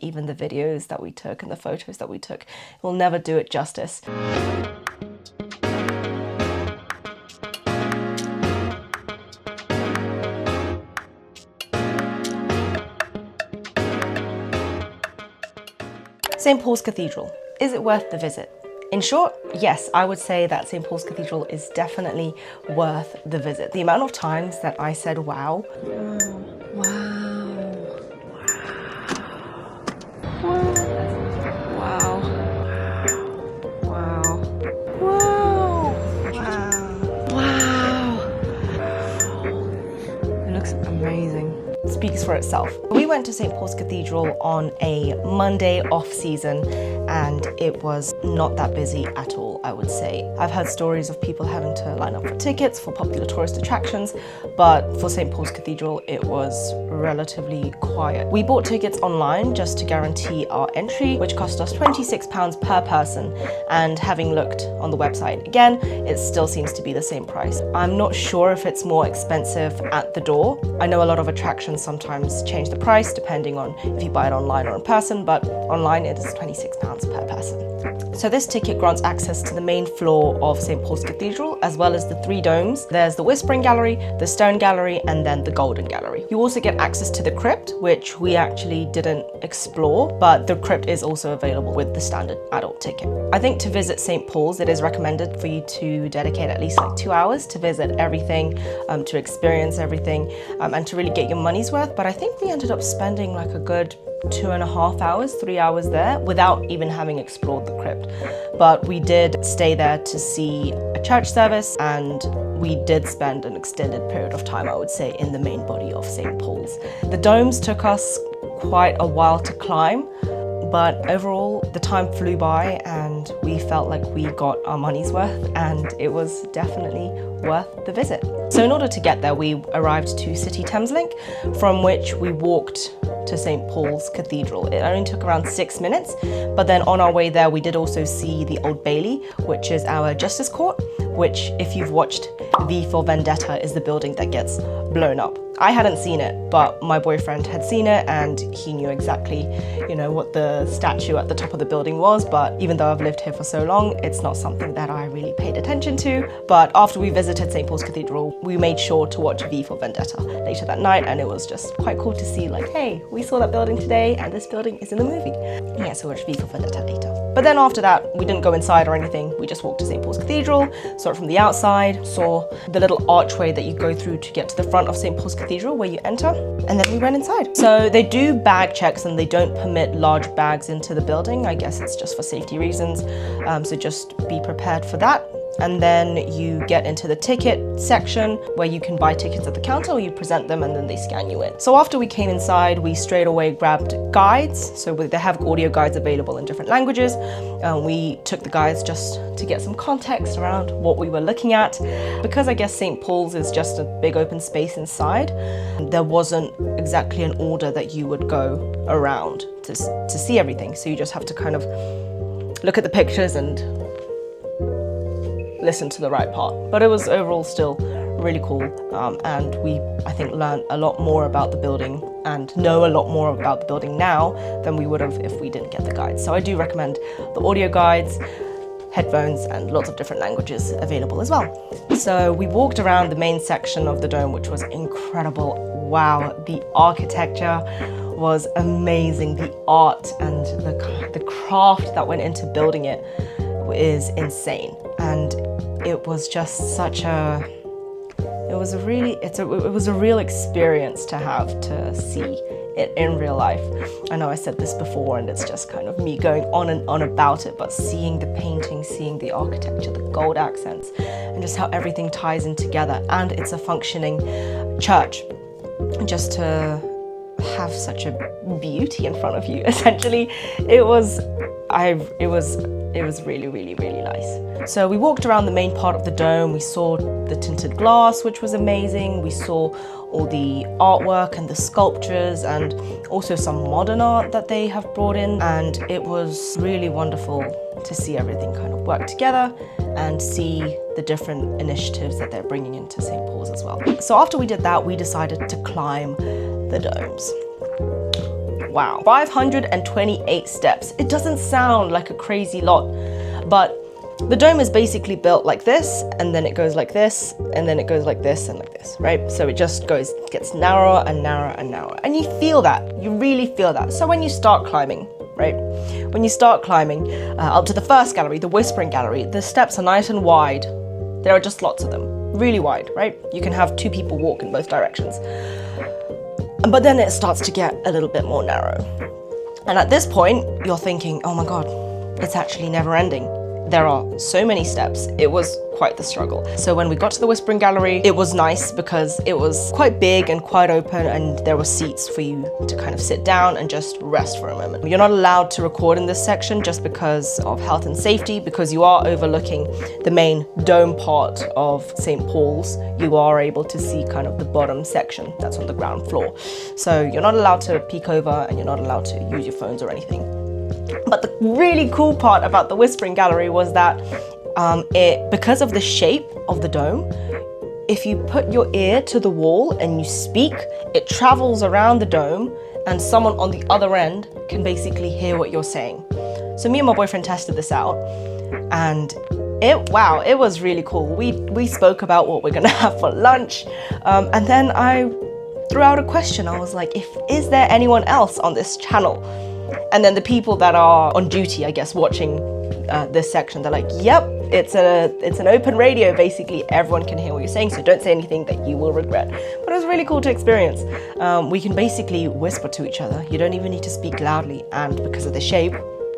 even the videos that we took and the photos that we took will never do it justice. St. Paul's Cathedral. Is it worth the visit? In short, yes, I would say that St. Paul's Cathedral is definitely worth the visit. The amount of times that I said, wow. It looks amazing. It speaks for itself. We went to St. Paul's Cathedral on a Monday off season and it was not that busy at all, I would say. I've heard stories of people having to line up for tickets for popular tourist attractions, but for St. Paul's Cathedral, it was relatively quiet. We bought tickets online just to guarantee our entry, which cost us £26 per person. And having looked on the website again, it still seems to be the same price. I'm not sure if it's more expensive at the door. I know a lot of attractions sometimes change the price depending on if you buy it online or in person, but online it is £26 per person. So this ticket grants access to the main floor of St. Paul's Cathedral, as well as the 3 domes. There's the Whispering Gallery, the Stone Gallery, and then the Golden Gallery. You also get access to the crypt, which we actually didn't explore, but the crypt is also available with the standard adult ticket. I think to visit St. Paul's, it is recommended for you to dedicate at least like 2 hours to visit everything, to experience everything, and to really get your money's worth. But I think we ended up spending like a good 2.5 hours, 3 hours there without even having explored the crypt. But we did stay there to see a church service, and we did spend an extended period of time, I would say, in the main body of St. Paul's. The domes took us quite a while to climb, but overall the time flew by and we felt like we got our money's worth, and it was definitely worth the visit. So in order to get there, we arrived to City Thameslink, from which we walked to St. Paul's Cathedral. It only took around 6 minutes, but then on our way there we did also see the Old Bailey, which is our Justice Court, which, if you've watched V for Vendetta, is the building that gets blown up. I hadn't seen it, but my boyfriend had seen it and he knew exactly, what the statue at the top of the building was, but even though I've lived here for so long, it's not something that I really paid attention to. But after we visited St. Paul's Cathedral, we made sure to watch V for Vendetta later that night, and it was just quite cool to see, like, hey, we saw that building today and this building is in the movie. Yeah, so we watched V for Vendetta later. But then after that, we didn't go inside or anything. We just walked to St. Paul's Cathedral, saw it from the outside, saw the little archway that you go through to get to the front of St. Paul's Cathedral where you enter, and then we went inside. So they do bag checks and they don't permit large bags into the building. I guess it's just for safety reasons, so just be prepared for that. And then you get into the ticket section where you can buy tickets at the counter, or you present them and then they scan you in. So after we came inside, we straight away grabbed guides. So they have audio guides available in different languages. We took the guides just to get some context around what we were looking at. Because I guess St. Paul's is just a big open space inside, there wasn't exactly an order that you would go around to see everything. So you just have to kind of look at the pictures and listen to the right part. But it was overall still really cool, and we, I think, learned a lot more about the building and know a lot more about the building now than we would have if we didn't get the guides. So I do recommend the audio guides, headphones, and lots of different languages available as well. So we walked around the main section of the dome, which was incredible. Wow, the architecture was amazing. The art and the craft that went into building it is insane. And it was just such a, it was a real experience to have, to see it in real life. I know I said this before and it's just kind of me going on and on about it, but seeing the painting, seeing the architecture, the gold accents, and just how everything ties in together, and it's a functioning church. Just to have such a beauty in front of you, essentially, it was really, really, really nice. So we walked around the main part of the dome. We saw the tinted glass, which was amazing. We saw all the artwork and the sculptures, and also some modern art that they have brought in. And it was really wonderful to see everything kind of work together and see the different initiatives that they're bringing into St. Paul's as well. So after we did that, we decided to climb the domes. Wow, 528 steps. It doesn't sound like a crazy lot, but the dome is basically built like this, and then it goes like this, and then it goes like this and like this, right? So it just gets narrower and narrower and narrower. And you feel that, you really feel that. So when you start climbing, right? When you start climbing up to the first gallery, the Whispering Gallery, the steps are nice and wide. There are just lots of them, really wide, right? You can have 2 people walk in both directions. But then it starts to get a little bit more narrow. And at this point, you're thinking, oh my God, it's actually never ending. There are so many steps. It was quite the struggle. So when we got to the Whispering Gallery, it was nice because it was quite big and quite open, and there were seats for you to kind of sit down and just rest for a moment. You're not allowed to record in this section just because of health and safety, because you are overlooking the main dome part of St. Paul's. You are able to see kind of the bottom section that's on the ground floor. So you're not allowed to peek over, and you're not allowed to use your phones or anything. But the really cool part about the Whispering Gallery was that because of the shape of the dome, if you put your ear to the wall and you speak, it travels around the dome, and someone on the other end can basically hear what you're saying. So me and my boyfriend tested this out, and it was really cool. We spoke about what we're gonna have for lunch, and then I threw out a question. I was like, is there anyone else on this channel? And then the people that are on duty, I guess, watching this section, they're like, yep, it's an open radio, basically. Everyone can hear what you're saying, so don't say anything that you will regret. But it was really cool to experience. We can basically whisper to each other. You don't even need to speak loudly, and because of the shape,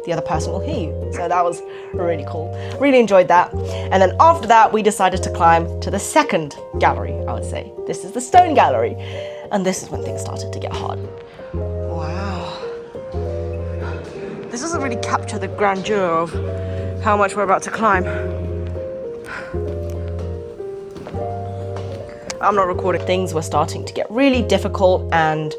the other person will hear you. So that was really cool. Really enjoyed that. And then after that, we decided to climb to the second gallery, I would say. This is the Stone Gallery. And this is when things started to get hard. Wow. This doesn't really capture the grandeur of how much we're about to climb. I'm not recording. Things were starting to get really difficult, and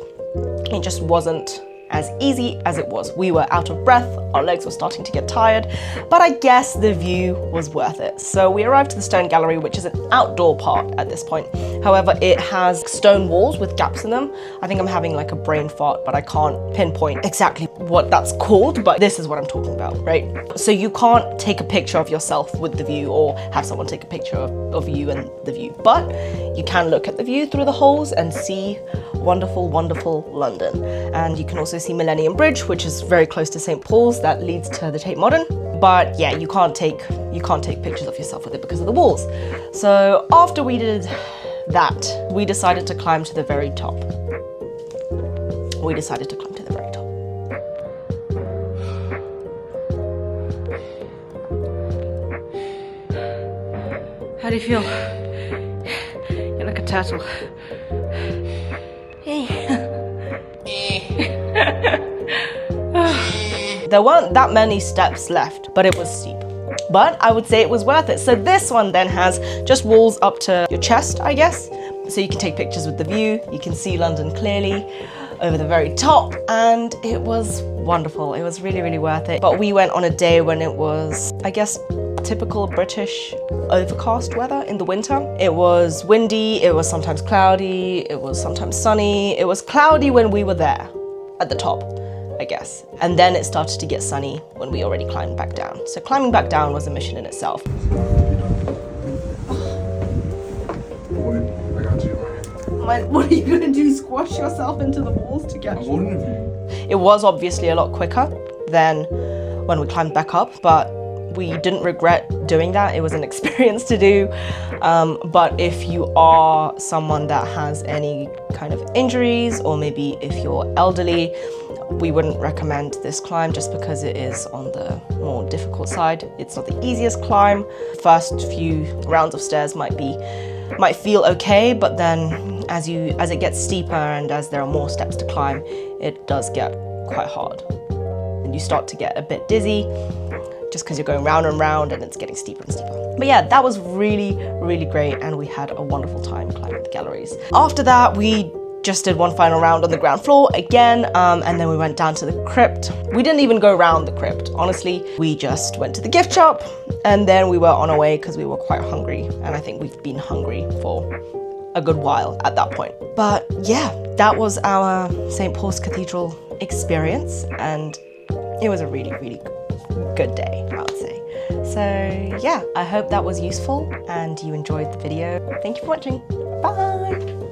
it just wasn't as easy as it was. We were out of breath, our legs were starting to get tired, but I guess the view was worth it. So we arrived to the Stone Gallery, which is an outdoor part at this point. However, it has stone walls with gaps in them. I think I'm having like a brain fart, but I can't pinpoint exactly what that's called, but this is what I'm talking about, right? So you can't take a picture of yourself with the view or have someone take a picture of you and the view, but you can look at the view through the holes and see wonderful, wonderful London. And you can also see Millennium Bridge, which is very close to St. Paul's, that leads to the Tate Modern. But yeah, you can't take pictures of yourself with it because of the walls. So after we did that, we decided to climb to the very top. How do you feel? You're like a turtle. There weren't that many steps left, but it was steep. But I would say it was worth it. So this one then has just walls up to your chest, I guess. So you can take pictures with the view. You can see London clearly over the very top, and it was wonderful. It was really, really worth it. But we went on a day when it was, I guess, typical British overcast weather in the winter. It was windy, it was sometimes cloudy, it was sometimes sunny. It was cloudy when we were there at the top, I guess. And then it started to get sunny when we already climbed back down. So climbing back down was a mission in itself. What are you gonna do? Squash yourself into the walls to get you? It was obviously a lot quicker than when we climbed back up, but we didn't regret doing that. It was an experience to do. But if you are someone that has any kind of injuries, or maybe if you're elderly, we wouldn't recommend this climb just because it is on the more difficult side. It's not the easiest climb. First few rounds of stairs might feel okay, but then as it gets steeper and as there are more steps to climb, it does get quite hard. And you start to get a bit dizzy just because you're going round and round and it's getting steeper and steeper. But yeah, that was really, really great, and we had a wonderful time climbing the galleries. After that, we just did one final round on the ground floor again, and then we went down to the crypt. We didn't even go around the crypt, honestly. We just went to the gift shop, and then we were on our way because we were quite hungry, and I think we've been hungry for a good while at that point. But yeah, that was our St. Paul's Cathedral experience, and it was a really, really good day, I would say. So yeah, I hope that was useful and you enjoyed the video. Thank you for watching. Bye!